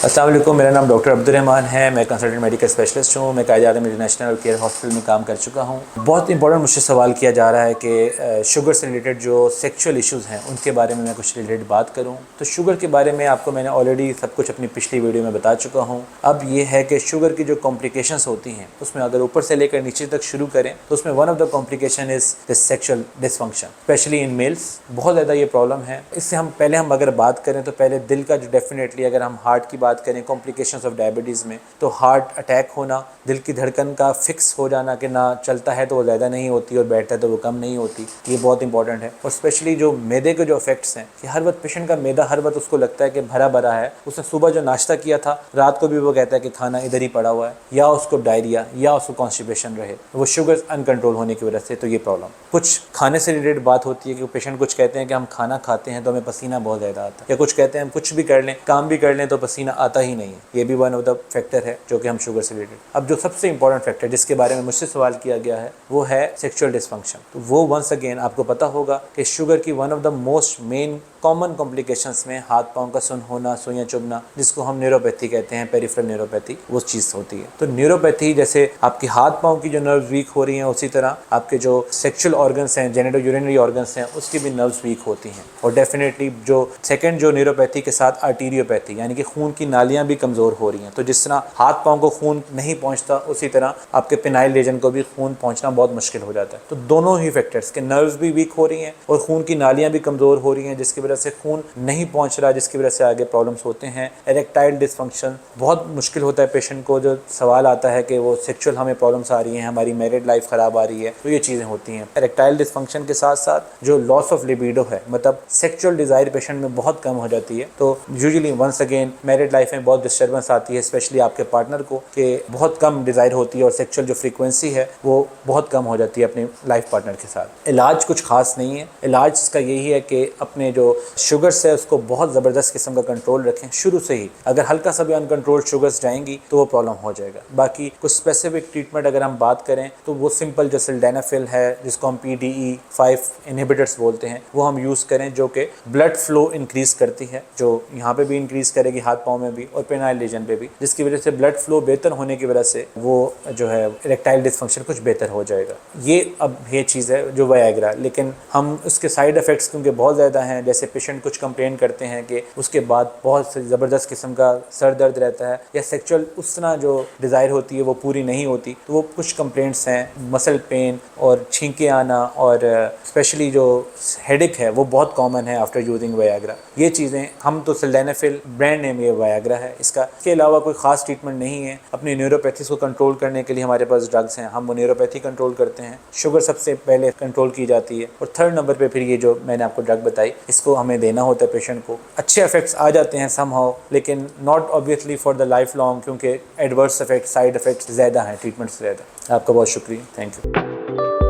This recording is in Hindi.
अस्सलाम वालेकुम, मेरा नाम डॉक्टर अब्दुर्रहमान है। मैं कंसल्टेंट मेडिकल स्पेशलिस्ट हूँ। मैं कायद-ए-आज़म इंटरनेशनल केयर हॉस्पिटल में काम कर चुका हूँ। बहुत इंपॉर्टेंट मुझसे सवाल किया जा रहा है कि शुगर से रिलेटेड जो सेक्सुअल इश्यूज़ हैं उनके बारे में मैं कुछ रिलेटेड बात करूँ। तो शुगर के बारे में आपको मैंने ऑलरेडी सब कुछ अपनी पिछली वीडियो में बता चुका हूँ। अब ये है कि शुगर की जो कॉम्प्लिकेशंस होती हैं उसमें अगर ऊपर से लेकर नीचे तक शुरू करें तो उसमें one of the complication is this sexual dysfunction, specially in males. बहुत ज़्यादा ये प्रॉब्लम है। इससे हम अगर बात करें तो पहले दिल का जो डेफिनेटली अगर हम हार्ट की बात करें, कॉम्प्लिकेशंस ऑफ डायबिटीज़ में तो हार्ट अटैक होना, दिल की धड़कन का फिक्स हो जाना कि ना चलता है तो वो ज़्यादा नहीं होती और बैठता है तो वो कम नहीं होती, ये बहुत इंपॉर्टेंट है। और स्पेशली जो मैदे के जो इफेक्ट्स हैं कि हर वक्त पेशेंट का मैदा हर वक्त उसको लगता है कि भरा भरा है, उसने सुबह जो नाश्ता किया था रात को भी वो कहता है कि खाना इधर ही पड़ा हुआ है, या उसको डायरिया या उसको कॉन्स्टिपेशन रहे, वो शुगर अनकंट्रोल होने की वजह से। तो ये प्रॉब्लम कुछ खाने से रिलेटेड बात होती है कि पेशेंट कुछ कहते हैं कि हम खाना खाते हैं तो हमें पसीना बहुत ज़्यादा आता है, या कुछ कहते हैं हम कुछ भी कर लें, काम भी कर लें तो पसीना आता ही नहीं है। ये भी वन ऑफ द फैक्टर है जो कि हम शुगर से रिलेटेड। अब जो सबसे इंपॉर्टेंट फैक्टर जिसके बारे में मुझसे सवाल किया गया है वो है सेक्सुअल डिसफंक्शन। तो वो वंस अगेन आपको पता होगा कि शुगर की one of the most main common complications में हाथ पाँव का सुन होना, सुइयां चुभना, जिसको हम न्यूरोपैथी कहते हैं, पेरिफेरल न्यूरोपैथी, वो चीज़ होती है। तो न्यूरोपैथी जैसे आपकी हाथ पाँव की जो नर्व वीक हो रही हैं, उसी तरह आपके जो सेक्सुअल ऑर्गन्स हैं, जेनिटो यूरिनरी ऑर्गन्स हैं, उसकी भी नर्व्स वीक होती हैं। और डेफिनेटली जो सेकेंड जो न्यूरोपैथी के साथ आर्टीरियोपैथी यानी कि खून की नालियाँ भी कमज़ोर हो रही हैं। तो जिस तरह हाथ पाँव को खून नहीं पहुँचता उसी तरह आपके पेनाइल रीजन को भी खून पहुँचना बहुत मुश्किल हो जाता है। तो दोनों ही फैक्टर्स के नर्व्स भी वीक हो रही हैं और खून की नालियाँ भी कमज़ोर हो रही हैं, जिसकी वजह से खून नहीं पहुँच रहा, जिसकी वजह से आगे प्रॉब्लम्स होते हैं। इरेक्टाइल डिसफंक्शन बहुत मुश्किल होता है पेशेंट को, जो सवाल आता है कि वो सेक्सुअल हमें प्रॉब्लम्स आ रही हैं, हमारी मैरिड लाइफ ख़राब आ रही है, तो ये चीज़ें होती हैं। इरेक्टाइल डिसफंक्शन के साथ साथ जो लॉस ऑफ लिबिडो है, मतलब सेक्सुअल डिज़ायर पेशेंट में बहुत कम हो जाती है। तो usually once again married life में बहुत डिस्टर्बेंस आती है, स्पेशली आपके पार्टनर को, कि बहुत कम डिज़ायर होती है और सेक्सुअल जो फ्रीक्वेंसी है वो बहुत कम हो जाती है अपने लाइफ पार्टनर के साथ। इलाज कुछ खास नहीं है। इलाज इसका यही है कि अपने जो शुगर्स है उसको बहुत ज़बरदस्त किस्म का कंट्रोल रखें शुरू से ही। अगर हल्का सा भी अनकंट्रोल्ड शुगर्स जाएंगी तो वो प्रॉब्लम हो जाएगा। बाकी कुछ स्पेसिफिक ट्रीटमेंट अगर हम बात करें तो वो सिंपल जो सिल्डेनाफिल है, जिसको हम PDE5 इनहिबिटर्स बोलते हैं, वो हम यूज़ करें, जो कि ब्लड फ्लो इंक्रीज़ करती है, जो यहाँ पे भी इंक्रीज़ करेगी, हाथ पाँव में भी और पेनाइल रीजन पे भी, जिसकी वजह से ब्लड फ्लो बेहतर होने की वजह से वो जो है इरेक्टाइल डिसफंक्शन कुछ बेहतर हो जाएगा। ये चीज़ है जो वायग्रा। लेकिन हम उसके साइड इफ़ेक्ट्स क्योंकि बहुत ज़्यादा हैं, जैसे पेशेंट कुछ कंप्लेन करते हैं कि उसके बाद बहुत ज़बरदस्त किस्म का सर दर्द रहता है, या सेक्सुअल उस तरह जो डिज़ायर होती है वो पूरी नहीं होती, तो वो कुछ कंप्लेंट्स हैं। मसल पेन और छींके आना और स्पेशली जो हेडेक है वो बहुत कॉमन है आफ्टर यूजिंग वायग्रा। ये चीज़ें हम तो सिल्डेनाफिल ब्रांड नेम ये वायग्रा है, इसके अलावा कोई ख़ास ट्रीटमेंट नहीं है। अपनी न्यूरोपैथीज़ को कंट्रोल करने के लिए हमारे पास ड्रग्स हैं, हम वो न्यूरोपैथी कंट्रोल करते हैं। शुगर सबसे पहले कंट्रोल की जाती है और थर्ड नंबर पे फिर ये जो मैंने आपको ड्रग बताई इसको हमें देना होता है पेशेंट को। अच्छे इफेक्ट्स आ जाते हैं समहाउ, लेकिन not obviously for the life long, क्योंकि एडवर्स इफेक्ट, साइड इफेक्ट्स ज़्यादा हैं ट्रीटमेंट से ज़्यादा। आपका बहुत शुक्रिया, थैंक यू।